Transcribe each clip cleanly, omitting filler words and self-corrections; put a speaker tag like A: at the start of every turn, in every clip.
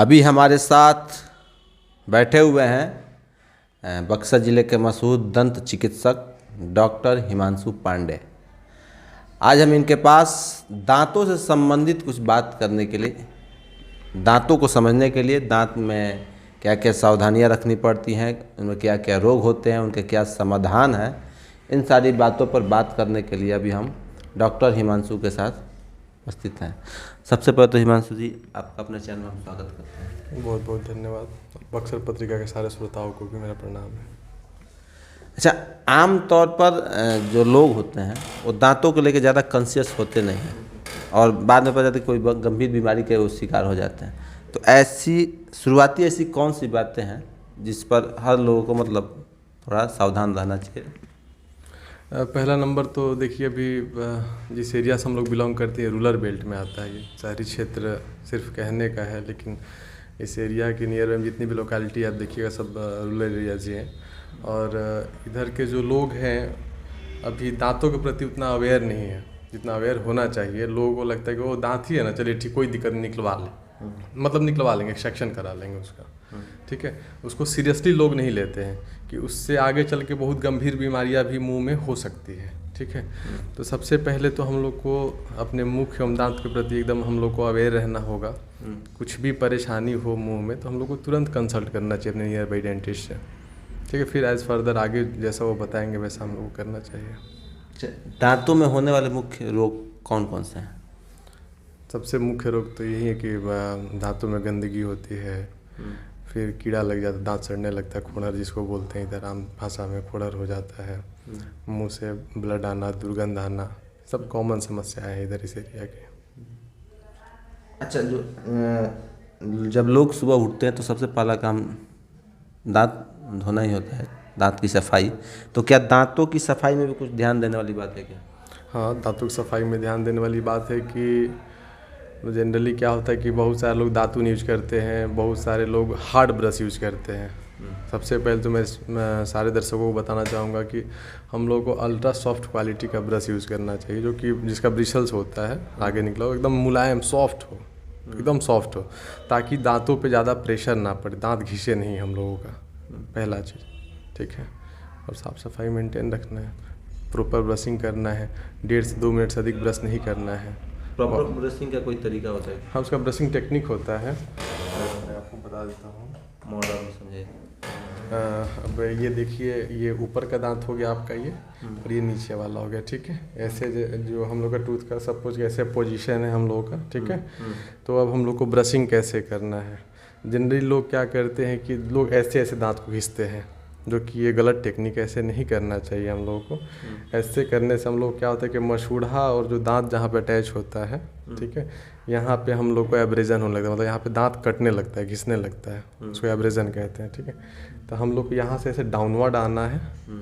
A: अभी हमारे साथ बैठे हुए हैं बक्सर जिले के मशहूर दंत चिकित्सक डॉक्टर हिमांशु पांडे। आज हम इनके पास दांतों से संबंधित कुछ बात करने के लिए, दांतों को समझने के लिए, दांत में क्या क्या सावधानियां रखनी पड़ती हैं, उनमें क्या क्या रोग होते हैं, उनके क्या समाधान हैं, इन सारी बातों पर बात करने के लिए अभी हम डॉक्टर हिमांशु के साथ उपस्थित हैं। सबसे पहले तो हिमांशु जी, आपका अपने चैनल में हम स्वागत करते हैं।
B: बहुत बहुत धन्यवाद। बक्सर पत्रिका के सारे श्रोताओं को भी मेरा प्रणाम है।
A: अच्छा, आम तौर पर जो लोग होते हैं वो दांतों को लेकर ज़्यादा कॉन्शियस होते नहीं हैं और बाद में पता चलता है कोई गंभीर बीमारी के वो शिकार हो जाते हैं। तो ऐसी शुरुआती ऐसी कौन सी बातें हैं जिस पर हर लोगों को मतलब थोड़ा सावधान रहना चाहिए?
B: पहला नंबर तो देखिए, अभी जिस एरिया से हम लोग बिलोंग करते हैं रूरल बेल्ट में आता है। ये शहरी क्षेत्र सिर्फ कहने का है, लेकिन इस एरिया के नियर में जितनी भी लोकेलिटी आप देखिएगा सब रूरल एरियाज ही हैं। और इधर के जो लोग हैं अभी दांतों के प्रति उतना अवेयर नहीं है जितना अवेयर होना चाहिए। लोगों को लगता है कि वो दांत ही है ना, चलिए ठीक, कोई दिक्कत नहीं, निकलवा लें, मतलब निकलवा लेंगे, एक्सट्रैक्शन करा लेंगे उसका, ठीक है। उसको सीरियसली लोग नहीं लेते हैं कि उससे आगे चल के बहुत गंभीर बीमारियां भी मुंह में हो सकती है, ठीक है। तो सबसे पहले तो हम लोग को अपने मुख एवं दांत के प्रति एकदम हम लोग को अवेयर रहना होगा। कुछ भी परेशानी हो मुंह में तो हम लोग को तुरंत कंसल्ट करना चाहिए अपने नियर बाई डेंटिस्ट से, ठीक है। फिर एज फर्दर आगे जैसा वो बताएंगे वैसा हम लोग को करना चाहिए।
A: दांतों में होने वाले मुख्य रोग कौन कौन से हैं?
B: सबसे मुख्य रोग तो यही है कि दांतों में गंदगी होती है, फिर कीड़ा लग जाता है, दांत सड़ने लगता है, खुड़र जिसको बोलते हैं इधर आम भाषा में, खुड़र हो जाता है, मुंह से ब्लड आना, दुर्गंध आना, सब कॉमन समस्याएं हैं इधर इस एरिया की।
A: अच्छा, जब लोग सुबह उठते हैं तो सबसे पहला काम दांत धोना ही होता है, दांत की सफाई। तो क्या दांतों की सफाई में भी कुछ ध्यान देने वाली बात है क्या?
B: हाँ, दांतों की सफाई में ध्यान देने वाली बात है कि जनरली क्या होता है कि बहुत सारे लोग दातुन यूज करते हैं, बहुत सारे लोग हार्ड ब्रश यूज करते हैं। सबसे पहले तो मैं सारे दर्शकों को बताना चाहूँगा कि हम लोग को अल्ट्रा सॉफ्ट क्वालिटी का ब्रश यूज़ करना चाहिए, जो कि जिसका ब्रिसल्स होता है आगे निकला हो, एकदम मुलायम सॉफ्ट हो, एकदम सॉफ्ट हो, ताकि दांतों पे ज़्यादा प्रेशर ना पड़े, दांत घिसे नहीं हम लोगों का, पहला चीज़, ठीक है। और साफ़ सफाई मेंटेन रखना है, प्रॉपर ब्रशिंग करना है, 1.5 से 2 मिनट से अधिक ब्रश नहीं करना है।
A: प्रॉपर ब्रशिंग का कोई तरीका होता है?
B: हाँ, उसका ब्रशिंग टेक्निक होता है, मैं आपको बता देता हूँ।
A: मॉडल समझे।
B: अब ये देखिए, ये ऊपर का दांत हो गया आपका ये, और ये नीचे वाला हो गया, ठीक है। ऐसे जो हम लोग का टूथ का सपोज ऐसे पोजीशन है हम लोगों का, ठीक है। तो अब हम लोग को ब्रशिंग कैसे करना है, जनरली लोग क्या करते हैं कि लोग ऐसे ऐसे दांत को घिसते हैं, जो कि ये गलत टेक्निक, ऐसे नहीं करना चाहिए हम लोगों को। ऐसे करने से हम लोग क्या होता है कि मसूढ़ा और जो दांत जहाँ पे अटैच होता है, ठीक है, यहाँ पे हम लोग को एब्रेजन होने लगता है, मतलब यहाँ पे दांत कटने लगता है, घिसने लगता है, उसको एब्रेजन कहते हैं, ठीक है। तो हम लोग को यहाँ से ऐसे डाउनवर्ड आना है,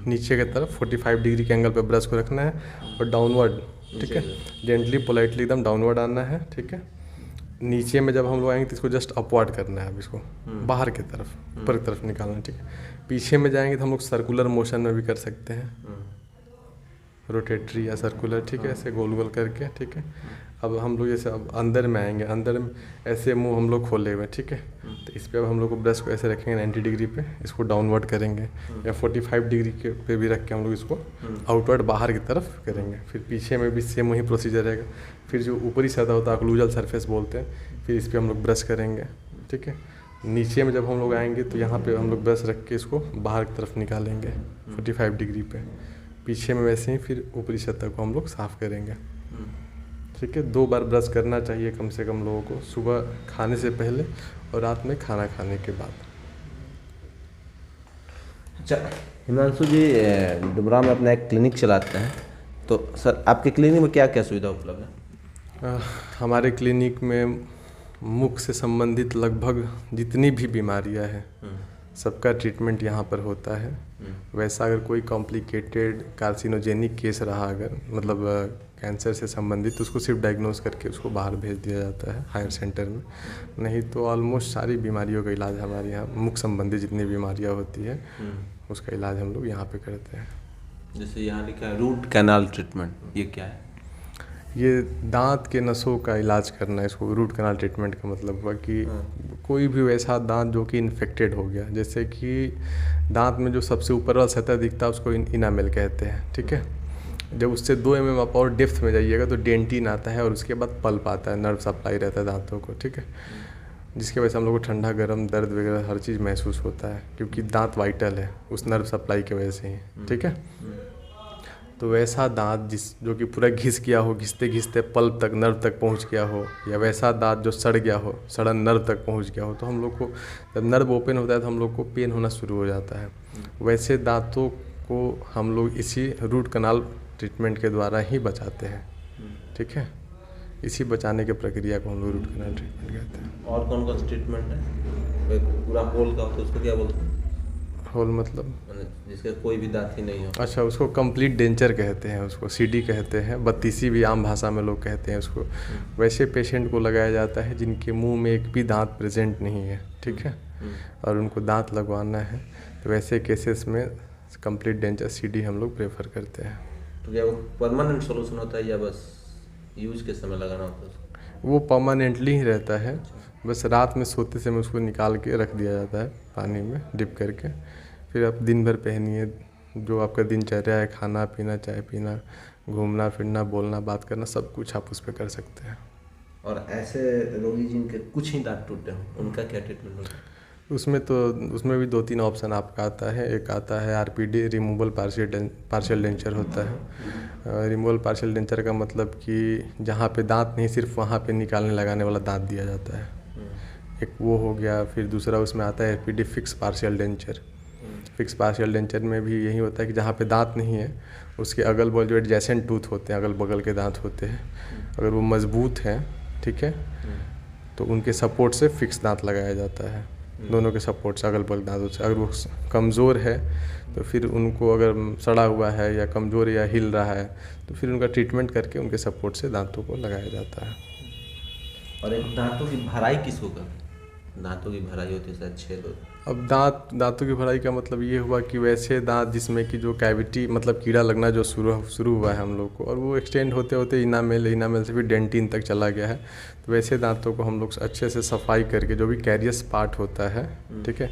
B: नीचे की तरफ 45 डिग्री के एंगल पे ब्रश को रखना है और डाउनवर्ड, ठीक है, जेंटली पोलाइटली एकदम डाउनवर्ड आना है, ठीक है। नीचे में जब हम लोग आएंगे तो इसको जस्ट अपवर्ड करना है, अब इसको बाहर की तरफ, ऊपर की तरफ निकालना है, ठीक है। पीछे में जाएंगे तो हम लोग सर्कुलर मोशन में भी कर सकते हैं, रोटेटरी या सर्कुलर, ठीक है, ऐसे गोल गोल करके, ठीक है। अब हम लोग जैसे अब अंदर में आएंगे, अंदर में ऐसे मुंह हम लोग खोले हुए, ठीक है। तो इस पे अब हम लोग को ब्रश को ऐसे रखेंगे 90 डिग्री पे, इसको डाउनवर्ड करेंगे, या 45 डिग्री के पे भी रख के हम लोग इसको आउटवर्ड बाहर की तरफ करेंगे। फिर पीछे में भी सेम वही प्रोसीजर रहेगा। फिर जो ऊपरी सतह होता है ऑक्लूजल सरफेस बोलते हैं, फिर इस पर हम लोग ब्रश करेंगे, ठीक है। नीचे में जब हम लोग आएंगे तो यहाँ पे हम लोग ब्रश रख के इसको बाहर की तरफ निकालेंगे 45 डिग्री पे। पीछे में वैसे ही फिर ऊपरी सतह को हम लोग साफ़ करेंगे, ठीक है। 2 बार ब्रश करना चाहिए कम से कम लोगों को, सुबह खाने से पहले और रात में खाना खाने के बाद।
A: अच्छा हिमांशु जी, डुमरा में अपना एक क्लिनिक चलाते हैं, तो सर आपके क्लिनिक में क्या क्या सुविधा उपलब्ध है?
B: हमारे क्लिनिक में मुख से संबंधित लगभग जितनी भी बीमारियां हैं सबका ट्रीटमेंट यहाँ पर होता है। वैसा अगर कोई कॉम्प्लिकेटेड कार्सिनोजेनिक केस रहा, अगर मतलब कैंसर से संबंधित, तो उसको सिर्फ डायग्नोस करके उसको बाहर भेज दिया जाता है हायर सेंटर में। नहीं तो ऑलमोस्ट सारी बीमारियों का इलाज हमारे यहाँ, मुख संबंधी जितनी बीमारियाँ होती है उसका इलाज हम लोग यहाँ पे करते हैं।
A: जैसे यहाँ लिखा है रूट कैनाल ट्रीटमेंट, ये क्या है?
B: ये दांत के नसों का इलाज करना, इसको रूट कैनाल ट्रीटमेंट का मतलब हुआ कि कोई भी वैसा दांत जो कि इन्फेक्टेड हो गया, जैसे कि दांत में जो सबसे ऊपर वाला सतह दिखता है उसको इनामेल कहते हैं, ठीक है। जब उससे 2 mm आप और डेप्थ में जाइएगा तो डेंटिन आता है और उसके बाद पल्प आता है, नर्व सप्लाई रहता है दांतों को, ठीक है, जिसकी वजह से हम लोग को ठंडा गर्म दर्द वगैरह हर चीज़ महसूस होता है, क्योंकि दांत वाइटल है उस नर्व सप्लाई की वजह से ही, ठीक है। तो वैसा दांत जो कि पूरा घिस गया हो, घिसते घिसते पल्प तक, नर्व तक पहुंच गया हो, या वैसा दांत जो सड़ गया हो, सड़न नर्व तक पहुंच गया हो, तो हम लोग को जब नर्व ओपन होता है तो हम लोग को पेन होना शुरू हो जाता है। वैसे दांतों को हम लोग इसी रूट कैनाल ट्रीटमेंट के द्वारा ही बचाते हैं, ठीक है। इसी बचाने की प्रक्रिया को हम लोग रूट कैनाल ट्रीटमेंट कहते हैं।
A: और कौन कौन सा ट्रीटमेंट है? एक पूरा होल का होता है, उसको क्या बोलते हैं?
B: होल मतलब
A: जिसके कोई भी दांत ही नहीं हो।
B: अच्छा, उसको कंप्लीट डेंचर कहते हैं, उसको सीडी कहते हैं, बत्तीसी भी आम भाषा में लोग कहते हैं उसको। वैसे पेशेंट को लगाया जाता है जिनके मुंह में एक भी दांत प्रेजेंट नहीं है, ठीक है, और उनको दांत लगवाना है, तो वैसे केसेस में कंप्लीट डेंचर सीडी हम लोग प्रेफर करते हैं।
A: तो क्या वो परमानेंट सॉल्यूशन होता है या बस यूज के समय लगाना होता है?
B: वो परमानेंटली ही रहता है, बस रात में सोते समय उसको निकाल के रख दिया जाता है पानी में डिप करके, फिर आप दिन भर पहनिए। जो आपका दिनचर्या है, खाना पीना, चाय पीना, घूमना फिरना, बोलना बात करना, सब कुछ आप उस पर कर सकते हैं।
A: और ऐसे रोगी जिनके कुछ ही दांत टूटे हों, उनका क्या ट्रीटमेंट होता है?
B: उसमें भी 2-3 ऑप्शन आपका आता है। एक आता है आरपीडी, रिमूवल पार्शियल डेंचर होता है। रिमूवल पार्शियल डेंचर का मतलब कि जहाँ पे दांत नहीं, सिर्फ वहाँ पे निकालने लगाने वाला दांत दिया जाता है, एक वो हो गया। फिर दूसरा उसमें आता है APD fix partial denture. Fix partial denture में भी यही होता है कि जहाँ पे दांत नहीं है उसके अगल बगल जो एडजेसेंट टूथ होते हैं, अगल बगल के दांत होते हैं, अगर वो मजबूत हैं, ठीक है, तो उनके सपोर्ट से फिक्स दांत लगाया जाता है। दोनों के सपोर्ट से, अगल बगल दांतों से। अगर वो कमज़ोर है तो फिर उनको, अगर सड़ा हुआ है या कमज़ोर या हिल रहा है, तो फिर उनका ट्रीटमेंट करके उनके सपोर्ट से दांतों को लगाया जाता है।
A: और एक दांतों की भराई किसको करते हैं? दांतों की भराई होती है शायद छेद होता है।
B: अब दांतों की भराई का मतलब ये हुआ कि वैसे दांत जिसमें कि जो कैविटी मतलब कीड़ा लगना जो शुरू हुआ है हम लोग को, और वो एक्सटेंड होते होते इनामेल से फिर डेंटिन तक चला गया है, तो वैसे दांतों को हम लोग अच्छे से सफाई करके, जो भी कैरियस पार्ट होता है, ठीक है,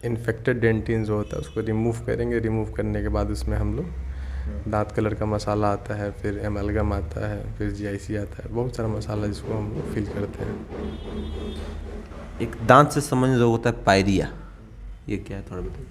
B: इन्फेक्टेड डेंटिन जो होता है उसको रिमूव करेंगे। रिमूव करने के बाद उसमें हम लोग दांत कलर का मसाला आता है, फिर एमलगम आता है, फिर जीआईसी आता है, बहुत सारा मसाला जिसको हम लोग फिल करते हैं।
A: एक दांत से संबंधित रोग होता है पायरिया, ये क्या है थोड़ा बताइए?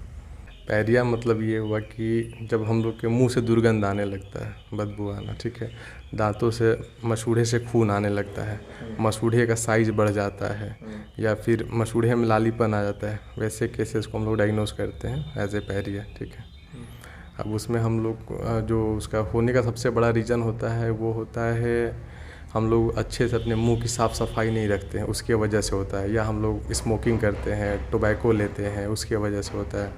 B: पायरिया मतलब ये हुआ कि जब हम लोग के मुंह से दुर्गंध आने लगता है, बदबू आना, ठीक है, दांतों से मसूड़े से खून आने लगता है, मसूड़े का साइज बढ़ जाता है, या फिर मसूड़े में लालीपन आ जाता है, वैसे केसेस को हम लोग डायग्नोस करते हैं एज ए पायरिया, ठीक है। अब उसमें हम लोग जो उसका होने का सबसे बड़ा रीज़न होता है वो होता है हम लोग अच्छे से अपने मुंह की साफ़ सफाई नहीं रखते हैं, उसके वजह से होता है। या हम लोग स्मोकिंग करते हैं, टोबैको लेते हैं, उसके वजह से होता है।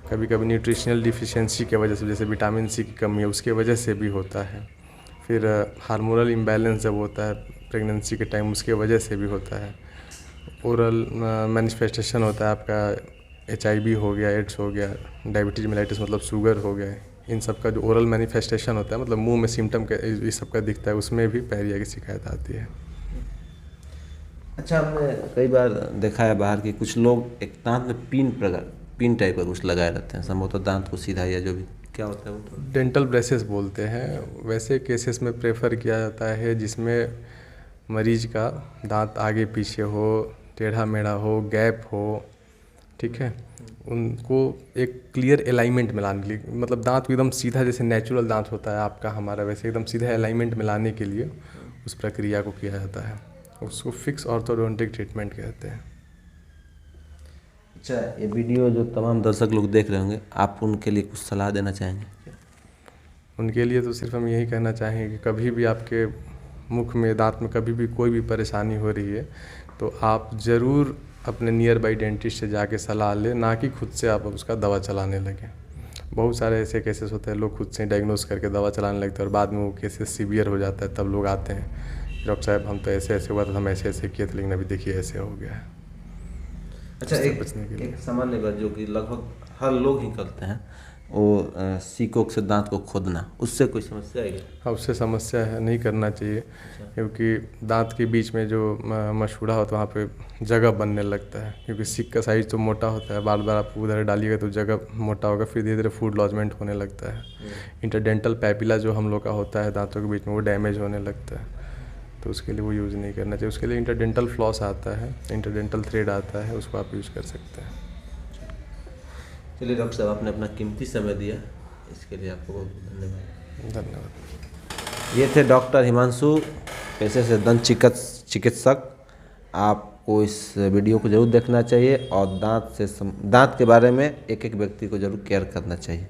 B: कभी कभी न्यूट्रिशनल डिफिशिएंसी के वजह से, जैसे विटामिन सी की कमी है, उसके वजह से भी होता है। फिर हार्मोनल इम्बैलेंस जब होता है प्रेगनेंसी के टाइम, उसके वजह से भी होता है। ओरल मैनिफेस्टेशन होता है आपका, HIV हो गया, एड्स हो गया, डायबिटीज मेलाइटिस मतलब शुगर हो गया, इन सब का जो ओरल मैनिफेस्टेशन होता है, मतलब मुंह में सिम्टम का इस सब का दिखता है, उसमें भी पायरिया की शिकायत आती है।
A: अच्छा, हमने कई बार देखा है बाहर के कुछ लोग एक दांत में पिन टाइप का कुछ लगाए रहते हैं, संभवतः दांत को सीधा, या जो भी क्या होता है वो
B: डेंटल ब्रेसेस बोलते हैं। वैसे केसेस में प्रेफर किया जाता है जिसमें मरीज का दांत आगे पीछे हो, टेढ़ा मेढ़ा हो, गैप हो, ठीक है, उनको एक क्लियर अलाइनमेंट में लाने के लिए, मतलब दांत को एकदम सीधा, जैसे नेचुरल दांत होता है आपका हमारा, वैसे एकदम सीधा अलाइनमेंट में लाने के लिए उस प्रक्रिया को किया जाता है। उसको फिक्स ऑर्थोडोंटिक ट्रीटमेंट कहते हैं।
A: अच्छा, ये वीडियो जो तमाम दर्शक लोग देख रहे होंगे, आप उनके लिए कुछ सलाह देना चाहेंगे?
B: उनके लिए तो सिर्फ हम यही कहना चाहेंगे कि कभी भी आपके मुख में, दांत में कभी भी कोई भी परेशानी हो रही है तो आप ज़रूर अपने नियर बाई डेंटिस्ट से जाके सलाह लें, ना कि खुद से आप उसका दवा चलाने लगें। बहुत सारे ऐसे केसेस होते हैं, लोग खुद से डायग्नोस करके दवा चलाने लगते हैं और बाद में वो केसेस सीवियर हो जाता है, तब लोग आते हैं, डॉक्टर साहब हम तो ऐसे ऐसे हुआ था, हम ऐसे ऐसे किए थे, लेकिन अभी देखिए ऐसे हो गया है।
A: अच्छा, एक सामान्य बात जो कि लगभग हर लोग ही करते हैं, वो सीकोक से दांत को खोदना, उससे कोई समस्या है क्या?
B: हाँ, उससे समस्या है, नहीं करना चाहिए, क्योंकि दांत के बीच में जो मसूड़ा होता है वहाँ पे जगह बनने लगता है, क्योंकि सीक का साइज तो मोटा होता है, बार बार आप उधर डालिएगा तो जगह मोटा होगा, फिर धीरे धीरे फूड लॉजमेंट होने लगता है। इंटरडेंटल पैपिला जो हम लोग का होता है दांतों के बीच में, वो डैमेज होने लगता है, तो उसके लिए वो यूज़ नहीं करना चाहिए। उसके लिए इंटरडेंटल फ्लॉस आता है, इंटरडेंटल थ्रेड आता है, उसको आप यूज़ कर सकते हैं।
A: चलिए डॉक्टर साहब, आपने अपना कीमती समय दिया, इसके लिए आपको बहुत धन्यवाद।
B: धन्यवाद।
A: ये थे डॉक्टर हिमांशु, पेशे से दंत चिकित्सक। आपको इस वीडियो को ज़रूर देखना चाहिए और दांत के बारे में एक एक व्यक्ति को ज़रूर केयर करना चाहिए।